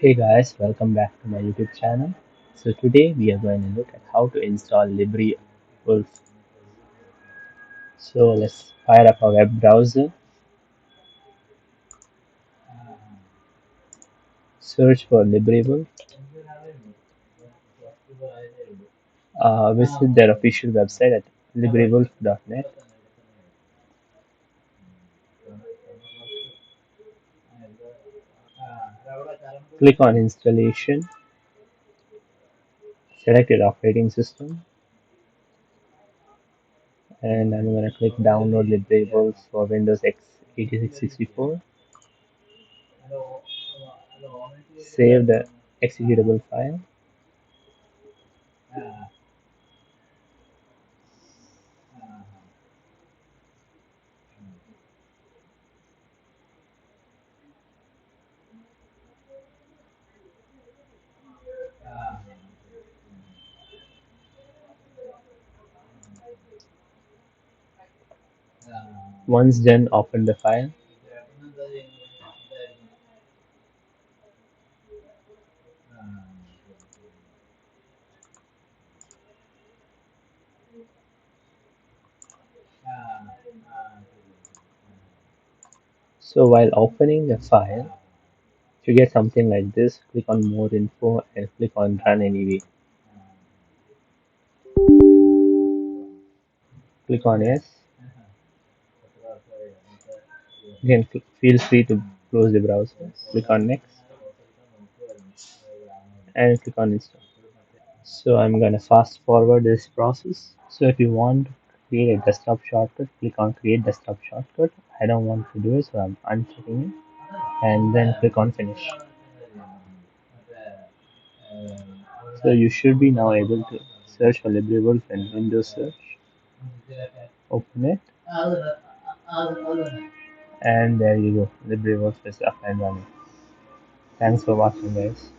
Hey guys, welcome back to my YouTube channel. So today we are going to look at how to install Libre Wolf. So let's fire up our web browser, search for Libre Wolf, visit their official website at librewolf.net, click on installation, select your operating system, and I'm going to click download Libre Wolf for Windows X 8664, save the executable file. Once done, open the file. So while opening the file, if you get something like this, click on more info and click on run anyway. Click on yes. Again, feel free to close the browser. Click on next and click on install. So I'm gonna fast forward this process. So if you want to create a desktop shortcut, click on create desktop shortcut. I don't want to do it, so I'm unchecking it. And then click on finish. So you should be now able to search for LibreWolf in Windows search. Open it, and there you go. LibreWolf is up and running. Thanks for watching, guys.